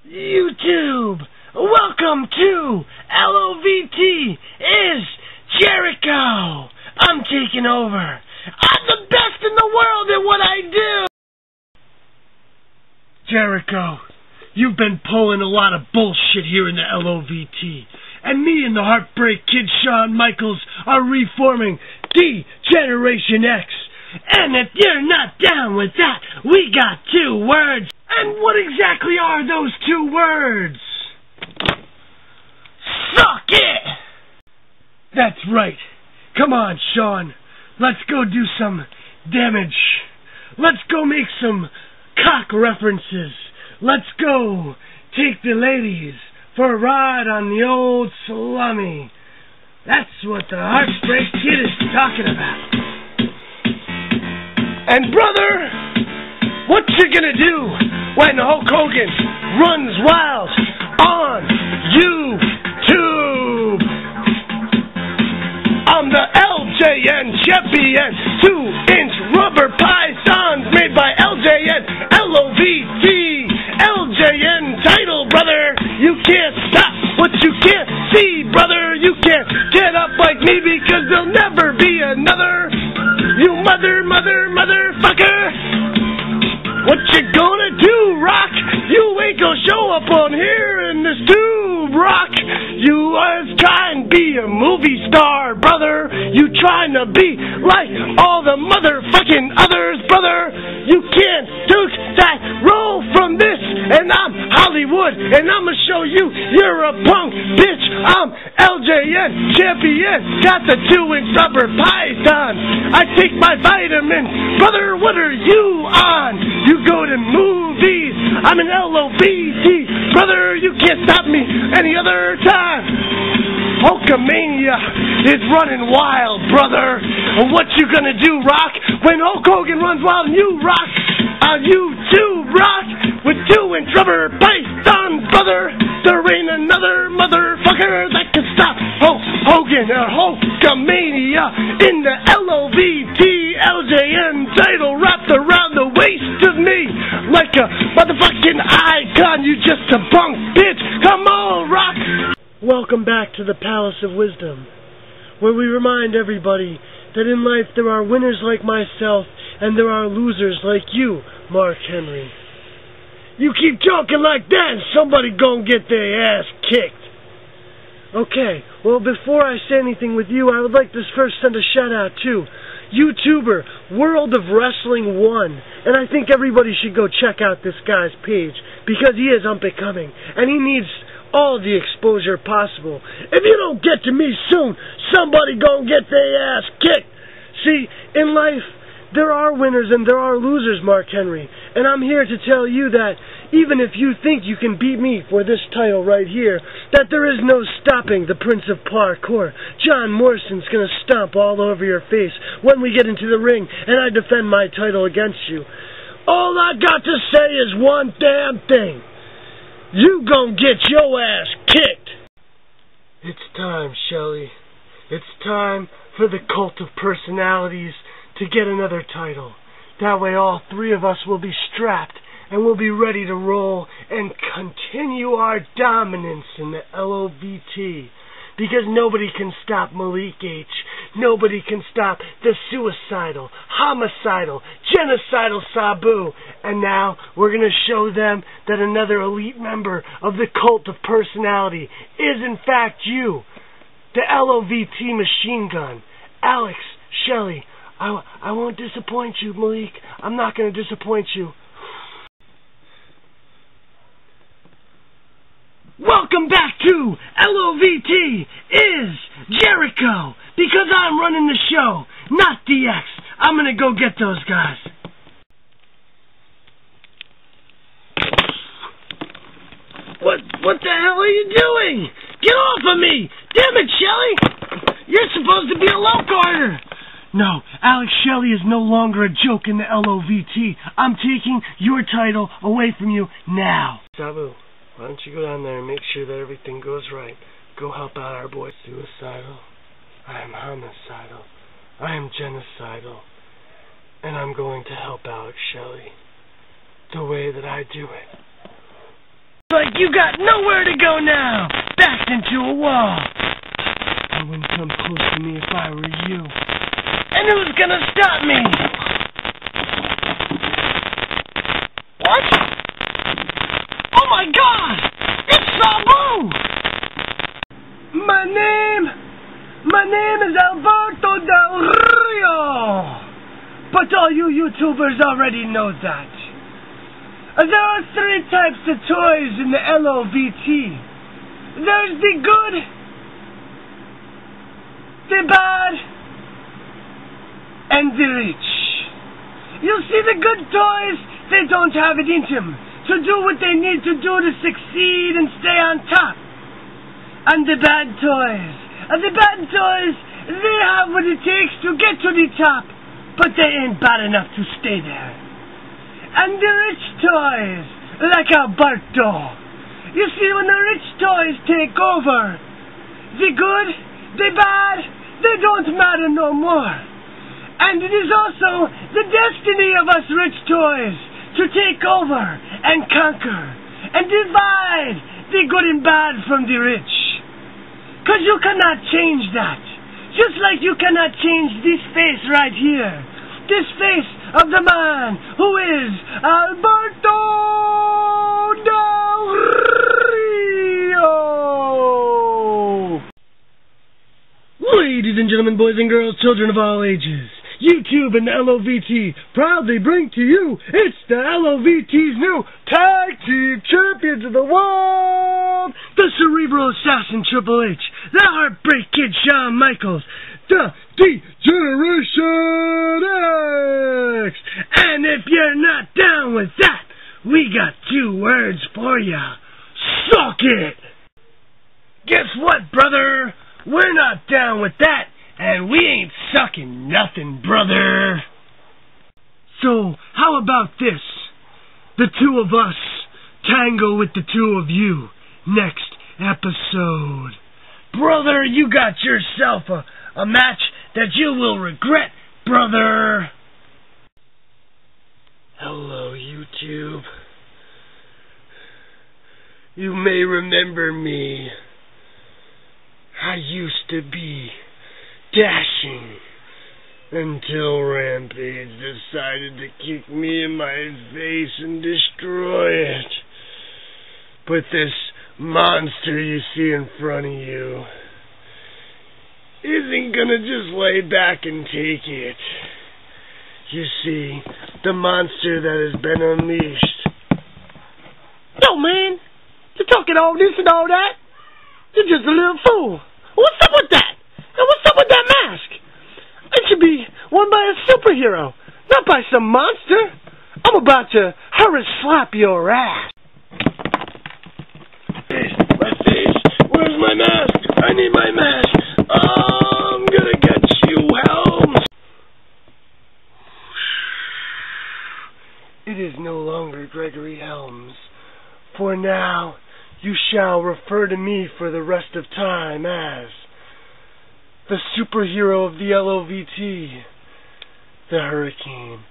YouTube, welcome to LOVT is Jericho. I'm taking over. I'm the best in the world at what I do. Jericho, you've been pulling a lot of bullshit here in the LOVT. And me and the Heartbreak Kid Shawn Michaels are reforming D-Generation X. And if you're not down with that, we got 2 words. And what exactly are those 2 words? Suck it! That's right. Come on, Shawn. Let's go do some damage. Let's go make some cock references. Let's go take the ladies for a ride on the old Salami. That's what the Heartbreak Kid is talking about. And brother, what you gonna do when Hulk Hogan runs wild on YouTube? I'm the LJN champion, 2-inch rubber pythons made by LJN, LOVT, LJN title, brother. You can't stop what you can't see, brother. You can't get up like me because there'll never be another. You motherfucker. What you gonna do, Rock? You ain't gonna show up on here in this tube, Rock. You was trying to be a movie star, brother. You trying to be like all the motherfucking others, brother. You can't take that role from this. And I'm Hollywood, and I'ma show you you're a punk, bitch. I'm LJN champion. Got the 2-inch rubber python. I take my vitamins, brother. What are you on? You go to movies. I'm an LOVT, brother. You can't stop me any other time. Hulkamania is running wild, brother. What you gonna do, Rock? When Hulk Hogan runs wild and you rock, you too rock with 2-inch rubber pythons, brother. There ain't another motherfucker that can stop Hulk Hogan or Hulkamania in the LOVT LJN title wrapped around the waist of me like a motherfucking icon. You just a punk bitch. Come on, Rock. Welcome back to the Palace of Wisdom, where we remind everybody that in life there are winners like myself and there are losers like you, Mark Henry. You keep talking like that and somebody gonna get their ass kicked. Okay, well, before I say anything with you, I would like to first send a shout out to YouTuber World of Wrestling 1, and I think everybody should go check out this guy's page because he is up and coming and he needs all the exposure possible. If you don't get to me soon, somebody gonna get their ass kicked. See, in life, there are winners and there are losers, Mark Henry. And I'm here to tell you that even if you think you can beat me for this title right here, that there is no stopping the Prince of Parkour. John Morrison's gonna stomp all over your face when we get into the ring and I defend my title against you. All I got to say is one damn thing. You gon' get your ass kicked. It's time, Shelly. It's time for the Cult of Personalities to get another title. That way all 3 of us will be strapped and we'll be ready to roll and continue our dominance in the LOVT. Because nobody can stop Malik H. Nobody can stop the suicidal, homicidal, genocidal Sabu. And now we're going to show them that another elite member of the Cult of Personality is in fact you. The LOVT machine gun. Alex, Shelly, I won't disappoint you, Malik. I'm not going to disappoint you. Welcome back to LOVT is Jericho, because I'm running the show, not DX. I'm gonna go get those guys. What the hell are you doing? Get off of me! Damn it, Shelly! You're supposed to be a low-carder! No, Alex Shelley is no longer a joke in the LOVT. I'm taking your title away from you now. Sabu, why don't you go down there and make sure that everything goes right? Go help out our boy. Suicidal. I am homicidal. I am genocidal. And I'm going to help Alex Shelley the way that I do it. Like you got nowhere to go now. Backed into a wall. I wouldn't come close to me if I were you. And who's gonna stop me? What? Oh my God! It's Sabu! My name is Alberto Del Rio. But all you YouTubers already know that. There are 3 types of toys in the LOVT. There's the good, the bad, and the rich. You'll see the good toys, they don't have it in them to do what they need to do to succeed and stay on top. And the bad toys, they have what it takes to get to the top, but they ain't bad enough to stay there. And the rich toys, like Alberto. You see, when the rich toys take over, the good, the bad, they don't matter no more. And it is also the destiny of us rich toys to take over and conquer and divide the good and bad from the rich. 'Cause you cannot change that. Just like you cannot change this face right here. This face of the man who is Alberto Del Rio. Ladies and gentlemen, boys and girls, children of all ages, YouTube and the LOVT proudly bring to you, it's the LOVT's new Tag Team Champions of the World, the Cerebral Assassin Triple H, the Heartbreak Kid Shawn Michaels, the D-Generation X. And if you're not down with that, we got 2 words for ya. Suck it! Guess what, brother? We're not down with that, and we ain't sucking nothing, brother. So, how about this? The 2 of us tango with the 2 of you next episode. Brother, you got yourself a match that you will regret, brother. Hello, YouTube. You may remember me. I used to be dashing until Rampage decided to kick me in my face and destroy it. But this monster you see in front of you isn't gonna just lay back and take it. You see, the monster that has been unleashed. Yo, man, you're talking all this and all that? You're just a little fool. What's up with that? And what's up with that mask? It should be worn by a superhero, not by some monster. I'm about to hurry slap your ass. My face. Where's my mask? I need my mask. Oh, I'm gonna get you, Helms. It is no longer Gregory Helms. For now, you shall refer to me for the rest of time as the superhero of the LOVT, the Hurricane